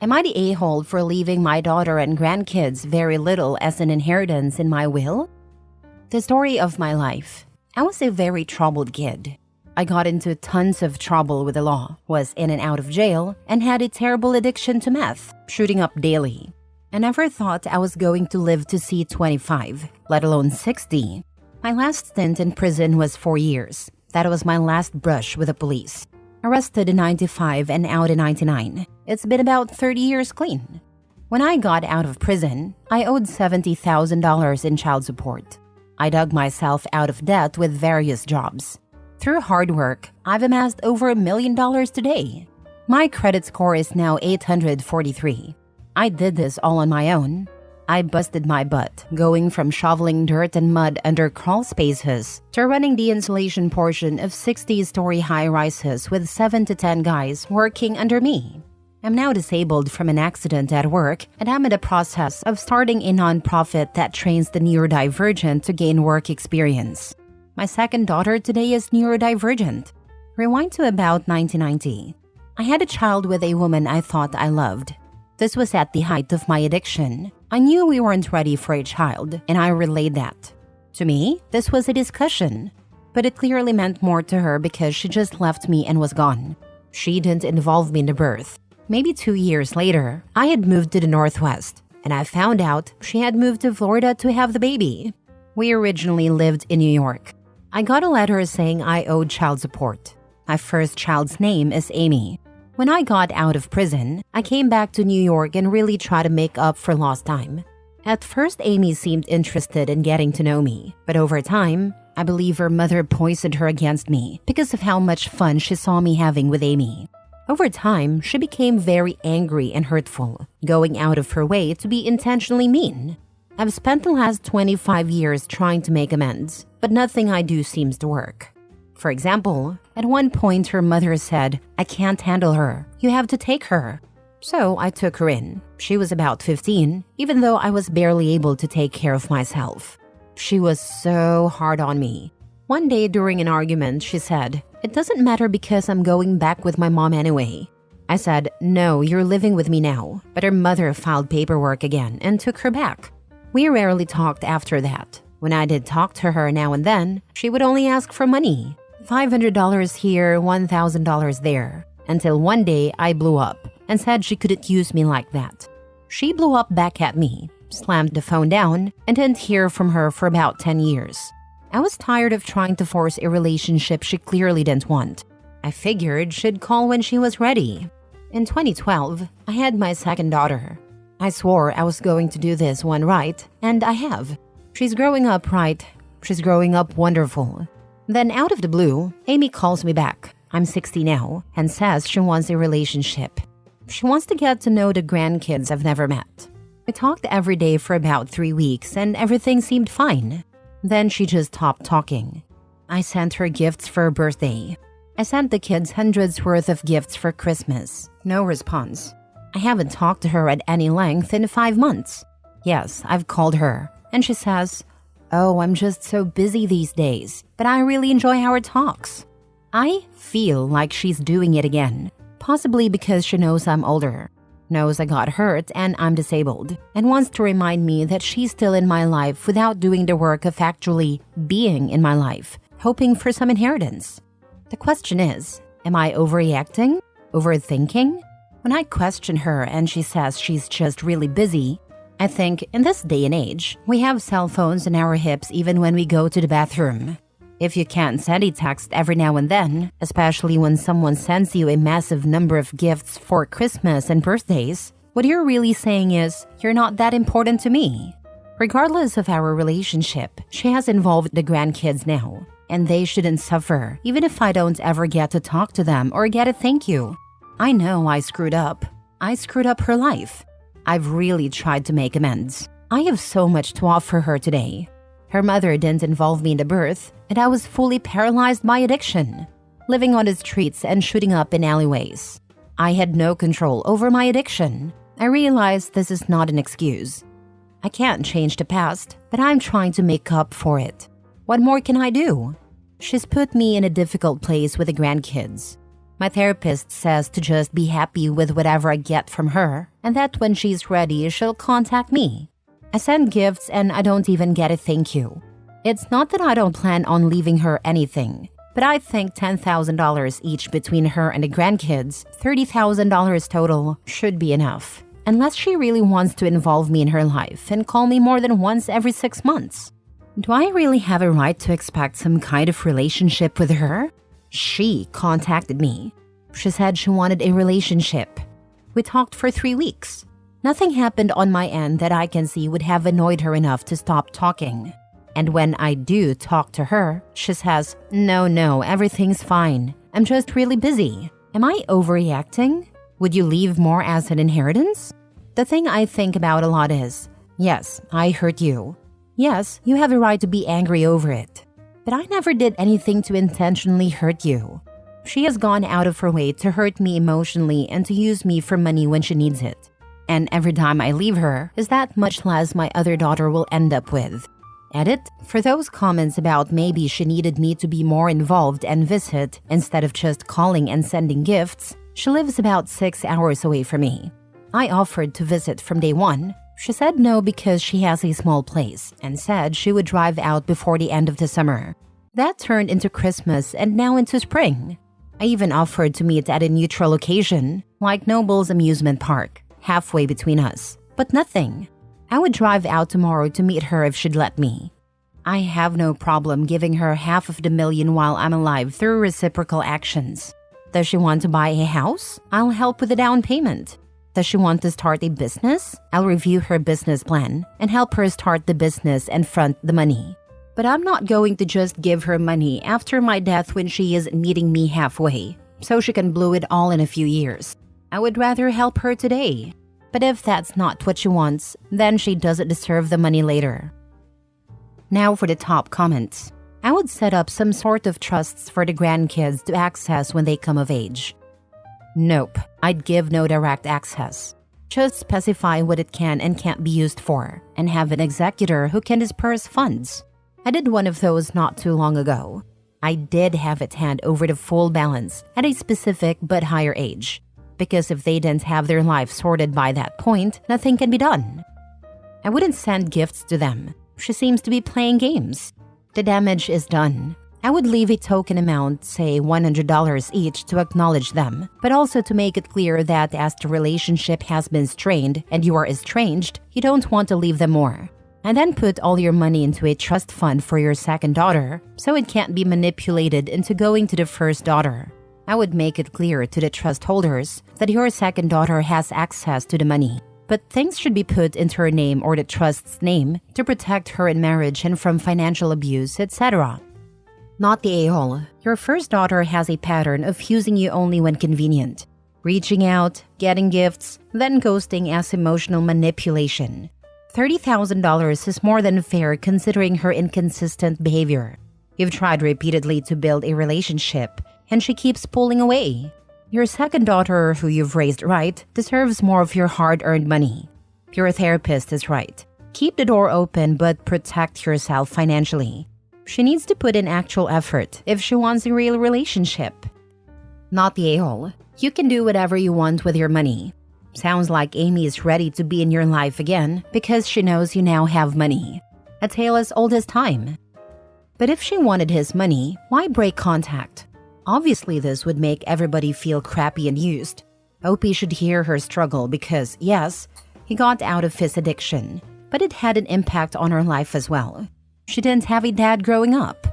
Am I the a-hole for leaving my daughter and grandkids very little as an inheritance in my will? The story of my life. I was a very troubled kid. I got into tons of trouble with the law, was in and out of jail, and had a terrible addiction to meth, shooting up daily. I never thought I was going to live to see 25, let alone 60. My last stint in prison was 4 years. That was my last brush with the police. Arrested in 95 and out in 99. It's been about 30 years clean. When I got out of prison, I owed $70,000 in child support. I dug myself out of debt with various jobs. Through hard work, I've amassed over $1 million today. My credit score is now 843. I did this all on my own. I busted my butt, going from shoveling dirt and mud under crawl spaces to running the insulation portion of 60-story high-rises with 7 to 10 guys working under me. I'm now disabled from an accident at work, and I'm in the process of starting a nonprofit that trains the neurodivergent to gain work experience. My second daughter today is neurodivergent. Rewind to about 1990. I had a child with a woman I thought I loved. This was at the height of my addiction. I knew we weren't ready for a child, and I relayed that. To me, this was a discussion, but it clearly meant more to her because she just left me and was gone. She didn't involve me in the birth. Maybe 2 years later, I had moved to the Northwest, and I found out she had moved to Florida to have the baby. We originally lived in New York. I got a letter saying I owed child support. My first child's name is Amy. When I got out of prison, I came back to New York and really tried to make up for lost time. At first, Amy seemed interested in getting to know me, but over time, I believe her mother poisoned her against me because of how much fun she saw me having with Amy. Over time, she became very angry and hurtful, going out of her way to be intentionally mean. I've spent the last 25 years trying to make amends, but nothing I do seems to work. For example, at one point her mother said, "I can't handle her. You have to take her." So I took her in. She was about 15, even though I was barely able to take care of myself. She was so hard on me. One day during an argument, she said, "It doesn't matter because I'm going back with my mom anyway." I said, "No, you're living with me now." But her mother filed paperwork again and took her back. We rarely talked after that. When I did talk to her now and then, she would only ask for money. $500 here, $1,000 there. Until one day I blew up and said she couldn't use me like that. She blew up back at me, slammed the phone down, and didn't hear from her for about 10 years. I was tired of trying to force a relationship she clearly didn't want. I figured she'd call when she was ready. In 2012, I had my second daughter. I swore I was going to do this one right, and I have. She's growing up right. She's growing up wonderful. Then out of the blue, Amy calls me back. I'm 60 now, and says she wants a relationship. She wants to get to know the grandkids I've never met. We talked every day for about 3 weeks, and everything seemed fine. Then she just stopped talking. I sent her gifts for her birthday. I sent the kids hundreds worth of gifts for Christmas. No response. I haven't talked to her at any length in 5 months. Yes, I've called her, and she says, "Oh, I'm just so busy these days, but I really enjoy our talks." I feel like she's doing it again, possibly because she knows I'm older, knows I got hurt and I'm disabled, and wants to remind me that she's still in my life without doing the work of actually being in my life, hoping for some inheritance. The question is, am I overreacting? Overthinking? When I question her and she says she's just really busy, I think, in this day and age, we have cell phones in our hips even when we go to the bathroom. If you can't send a text every now and then, especially when someone sends you a massive number of gifts for Christmas and birthdays, what you're really saying is, you're not that important to me. Regardless of our relationship, she has involved the grandkids now, and they shouldn't suffer, even if I don't ever get to talk to them or get a thank you. I know I screwed up. I screwed up her life. I've really tried to make amends. I have so much to offer her today. Her mother didn't involve me in the birth, and I was fully paralyzed by addiction, living on the streets and shooting up in alleyways. I had no control over my addiction. I realized this is not an excuse. I can't change the past, but I'm trying to make up for it. What more can I do? She's put me in a difficult place with the grandkids. My therapist says to just be happy with whatever I get from her, and that when she's ready, she'll contact me. I send gifts and I don't even get a thank you. It's not that I don't plan on leaving her anything, but I think $10,000 each between her and the grandkids, $30,000 total, should be enough. Unless she really wants to involve me in her life and call me more than once every 6 months. Do I really have a right to expect some kind of relationship with her? She contacted me. She said she wanted a relationship. We talked for 3 weeks. Nothing happened on my end that I can see would have annoyed her enough to stop talking. And when I do talk to her, she says, No, everything's fine. I'm just really busy. Am I overreacting? Would you leave more as an inheritance? The thing I think about a lot is, yes, I hurt you. Yes, you have a right to be angry over it. But I never did anything to intentionally hurt you. She has gone out of her way to hurt me emotionally and to use me for money when she needs it. And every time I leave her, is that much less my other daughter will end up with. Edit, for those comments about maybe she needed me to be more involved and visit instead of just calling and sending gifts, she lives about 6 hours away from me. I offered to visit from day one. She said no because she has a small place and said she would drive out before the end of the summer. That turned into Christmas and now into spring. I even offered to meet at a neutral location, like Noble's amusement park, halfway between us, but nothing. I would drive out tomorrow to meet her if she'd let me. I have no problem giving her $500,000 while I'm alive through reciprocal actions. Does she want to buy a house? I'll help with the down payment. Does she want to start a business? I'll review her business plan and help her start the business and front the money. But I'm not going to just give her money after my death when she is meeting me halfway, so she can blow it all in a few years. I would rather help her today. But if that's not what she wants, then she doesn't deserve the money later. Now for the top comments. I would set up some sort of trusts for the grandkids to access when they come of age. Nope, I'd give no direct access. Just specify what it can and can't be used for, and have an executor who can disperse funds. I did one of those not too long ago. I did have it hand over the full balance at a specific but higher age, because if they didn't have their life sorted by that point, nothing can be done. I wouldn't send gifts to them. She seems to be playing games. The damage is done. I would leave a token amount, say $100 each, to acknowledge them, but also to make it clear that as the relationship has been strained and you are estranged, you don't want to leave them more. And then put all your money into a trust fund for your second daughter, so it can't be manipulated into going to the first daughter. I would make it clear to the trust holders that your second daughter has access to the money, but things should be put into her name or the trust's name to protect her in marriage and from financial abuse, etc. Not the a-hole. Your first daughter has a pattern of using you only when convenient, reaching out, getting gifts, then ghosting as emotional manipulation. $30,000 is more than fair considering her inconsistent behavior. You've tried repeatedly to build a relationship, and she keeps pulling away. Your second daughter, who you've raised right, deserves more of your hard-earned money. Your therapist is right. Keep the door open but protect yourself financially. She needs to put in actual effort if she wants a real relationship. Not the a-hole. You can do whatever you want with your money. Sounds like Amy is ready to be in your life again because she knows you now have money. A tale as old as time. But if she wanted his money, why break contact? Obviously, this would make everybody feel crappy and used. Opie should hear her struggle because, yes, he got out of his addiction, but it had an impact on her life as well. She didn't have a dad growing up.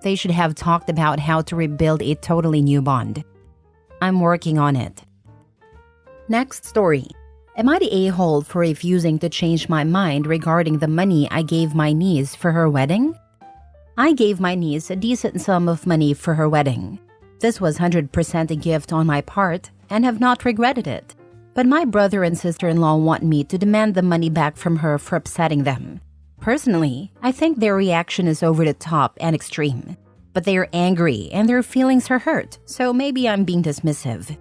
They should have talked about how to rebuild a totally new bond. I'm working on it. Next story. Am I the a-hole for refusing to change my mind regarding the money I gave my niece for her wedding? I gave my niece a decent sum of money for her wedding. This was 100% a gift on my part and have not regretted it. But my brother and sister-in-law want me to demand the money back from her for upsetting them. Personally, I think their reaction is over the top and extreme. But they are angry and their feelings are hurt, so maybe I'm being dismissive.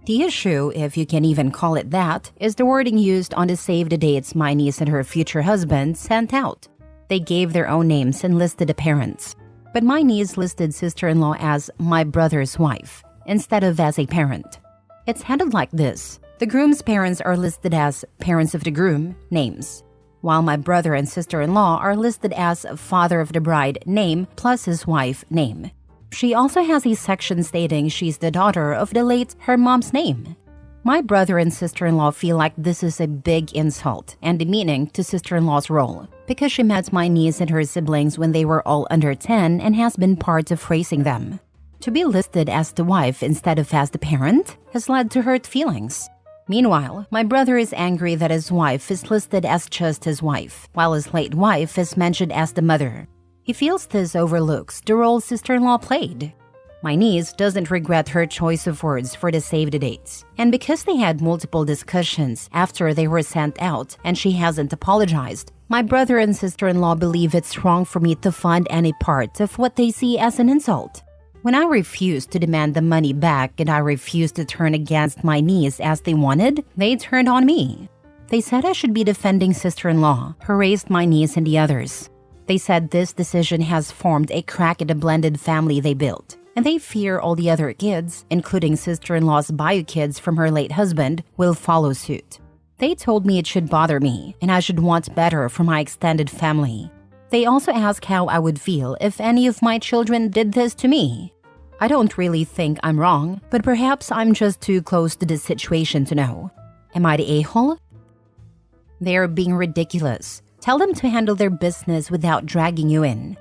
The issue, if you can even call it that, is the wording used on the save the dates my niece and her future husband sent out. They gave their own names and listed the parents. But my niece listed sister-in-law as my brother's wife, instead of as a parent. It's handled like this. The groom's parents are listed as parents of the groom, names, while my brother and sister-in-law are listed as father of the bride, name, plus his wife, name. She also has a section stating she's the daughter of the late her mom's name. My brother and sister-in-law feel like this is a big insult and demeaning to sister-in-law's role because she met my niece and her siblings when they were all under 10 and has been part of raising them. To be listed as the wife instead of as the parent has led to hurt feelings. Meanwhile, my brother is angry that his wife is listed as just his wife, while his late wife is mentioned as the mother. He feels this overlooks the role sister-in-law played. My niece doesn't regret her choice of words for the save the dates, and because they had multiple discussions after they were sent out and she hasn't apologized, my brother and sister-in-law believe it's wrong for me to fund any part of what they see as an insult. When I refused to demand the money back and I refused to turn against my niece as they wanted, they turned on me. They said I should be defending sister-in-law, who raised my niece and the others. They said this decision has formed a crack in the blended family they built, and they fear all the other kids, including sister-in-law's bio kids from her late husband, will follow suit. They told me it should bother me and I should want better for my extended family. They also asked how I would feel if any of my children did this to me. I don't really think I'm wrong, but perhaps I'm just too close to this situation to know. Am I the a-hole? They are being ridiculous. Tell them to handle their business without dragging you in.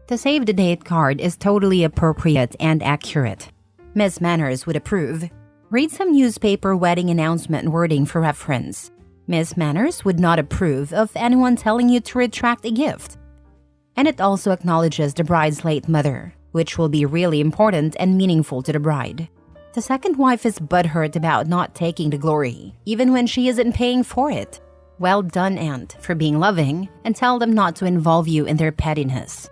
The save the date card is totally appropriate and accurate. Miss Manners would approve. Read some newspaper wedding announcement wording for reference. Miss Manners would not approve of anyone telling you to retract a gift. And it also acknowledges the bride's late mother, which will be really important and meaningful to the bride. The second wife is butthurt about not taking the glory, even when she isn't paying for it. Well done, Aunt, for being loving, and tell them not to involve you in their pettiness.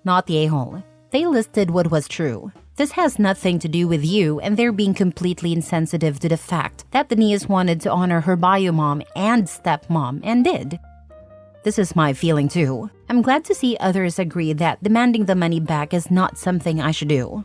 Not the a-hole. They listed what was true. This has nothing to do with you, and they're being completely insensitive to the fact that the niece wanted to honor her bio mom and stepmom and did. This is my feeling too. I'm glad to see others agree that demanding the money back is not something I should do.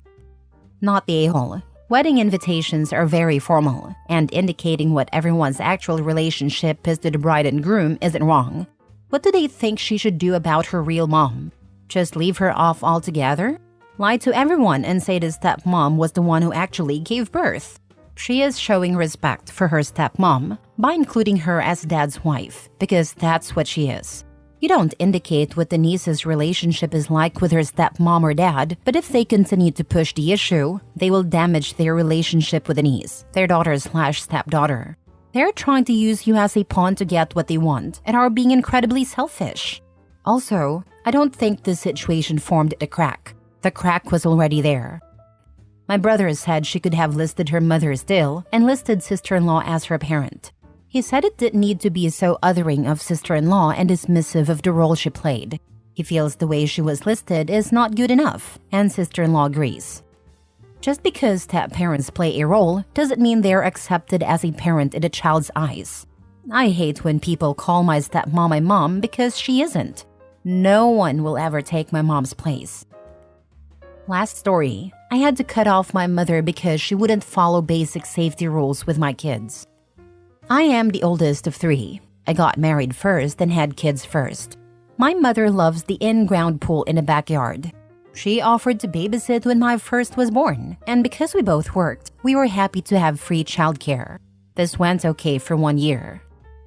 Not the a-hole. Wedding invitations are very formal, and indicating what everyone's actual relationship is to the bride and groom isn't wrong. What do they think she should do about her real mom? Just leave her off altogether? Lie to everyone and say the stepmom was the one who actually gave birth. She is showing respect for her stepmom by including her as dad's wife, because that's what she is. You don't indicate what the niece's relationship is like with her stepmom or dad, but if they continue to push the issue, they will damage their relationship with the niece, their daughter/stepdaughter. They're trying to use you as a pawn to get what they want and are being incredibly selfish. Also, I don't think this situation formed a crack. The crack was already there. My brother said she could have listed her mother still and listed sister-in-law as her parent. He said it didn't need to be so othering of sister-in-law and dismissive of the role she played. He feels the way she was listed is not good enough, and sister-in-law agrees. Just because step-parents play a role doesn't mean they're accepted as a parent in a child's eyes. I hate when people call my stepmom my mom because she isn't. No one will ever take my mom's place. Last story. I had to cut off my mother because she wouldn't follow basic safety rules with my kids. I am the oldest of 3. I got married first and had kids first. My mother loves the in-ground pool in the backyard. She offered to babysit when my first was born, and because we both worked, we were happy to have free childcare. This went okay for 1 year.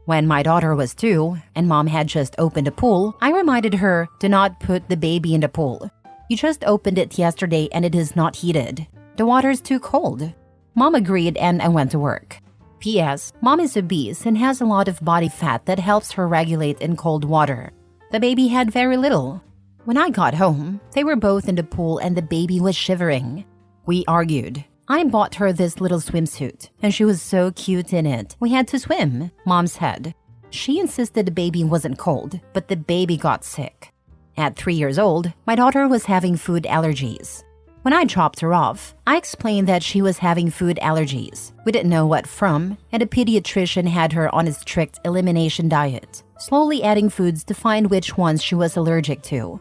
When my daughter was 2 and mom had just opened the pool, I reminded her to not put the baby in the pool. You just opened it yesterday and it is not heated. The water's too cold. Mom agreed and I went to work. P.S. Mom is obese and has a lot of body fat that helps her regulate in cold water. The baby had very little. When I got home, they were both in the pool and the baby was shivering. We argued. I bought her this little swimsuit, and she was so cute in it. We had to swim, Mom said. She insisted the baby wasn't cold, but the baby got sick. At 3 years old, my daughter was having food allergies. When I dropped her off, I explained that she was having food allergies. We didn't know what from, and a pediatrician had her on a strict elimination diet, slowly adding foods to find which ones she was allergic to.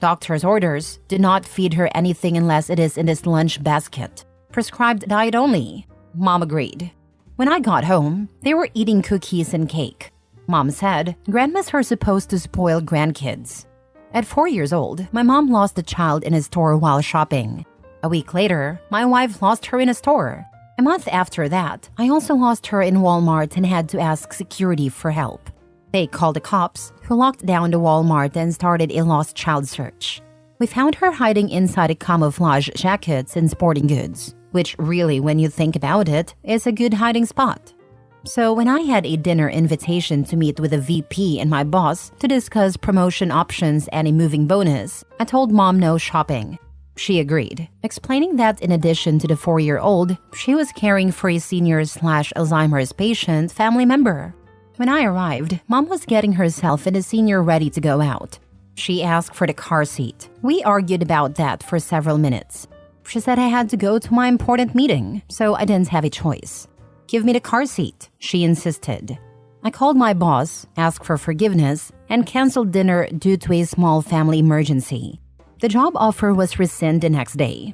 Doctor's orders: do not feed her anything unless it is in this lunch basket. prescribed diet only. Mom agreed. When I got home, they were eating cookies and cake. Mom said grandmas are supposed to spoil grandkids. At 4 years old, my mom lost a child in a store while shopping. A week later, my wife lost her in a store. A month after that, I also lost her in Walmart and had to ask security for help. They called the cops, who locked down the Walmart and started a lost child search. We found her hiding inside a camouflage jackets and sporting goods, which really, when you think about it, is a good hiding spot. So when I had a dinner invitation to meet with a VP and my boss to discuss promotion options and a moving bonus, I told Mom no shopping. She agreed, explaining that in addition to the 4-year-old, she was caring for a senior/Alzheimer's patient family member. When I arrived, Mom was getting herself and a senior ready to go out. She asked for the car seat. We argued about that for several minutes. She said I had to go to my important meeting, so I didn't have a choice. Give me the car seat, she insisted. I called my boss, asked for forgiveness, and canceled dinner due to a small family emergency. The job offer was rescinded the next day.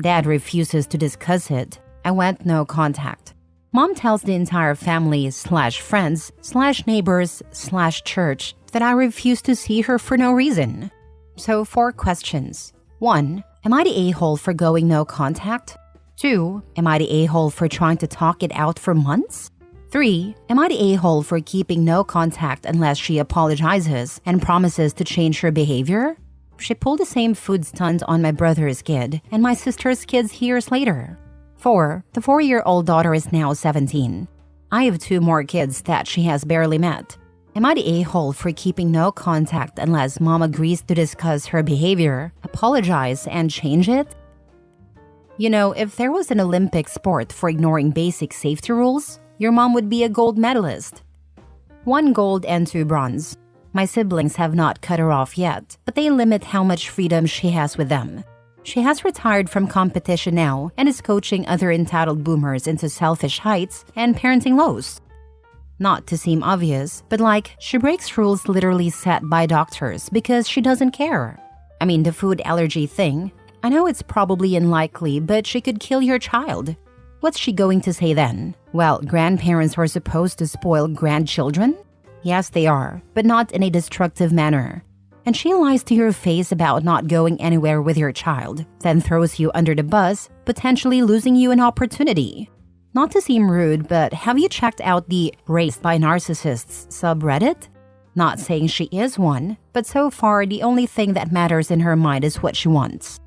Dad refuses to discuss it. I went no contact. Mom tells the entire family/friends/neighbors/church that I refuse to see her for no reason. So 4 questions. 1. Am I the a-hole for going no contact? 2. Am I the a-hole for trying to talk it out for months? 3. Am I the a-hole for keeping no contact unless she apologizes and promises to change her behavior? She pulled the same food stunt on my brother's kid and my sister's kids years later. 4. The 4-year-old daughter is now 17. I have 2 more kids that she has barely met. Am I the a-hole for keeping no contact unless Mom agrees to discuss her behavior, apologize, and change it? You know, if there was an Olympic sport for ignoring basic safety rules, your mom would be a gold medalist. 1 gold and 2 bronze. My siblings have not cut her off yet, but they limit how much freedom she has with them. She has retired from competition now and is coaching other entitled boomers into selfish heights and parenting lows. Not to seem obvious, but like, she breaks rules literally set by doctors because she doesn't care. I mean, the food allergy thing, I know it's probably unlikely, but she could kill your child. What's she going to say then? Well, grandparents are supposed to spoil grandchildren? Yes, they are, but not in a destructive manner. And she lies to your face about not going anywhere with your child, then throws you under the bus, potentially losing you an opportunity. Not to seem rude, but have you checked out the Raised by Narcissists subreddit? Not saying she is one, but so far the only thing that matters in her mind is what she wants.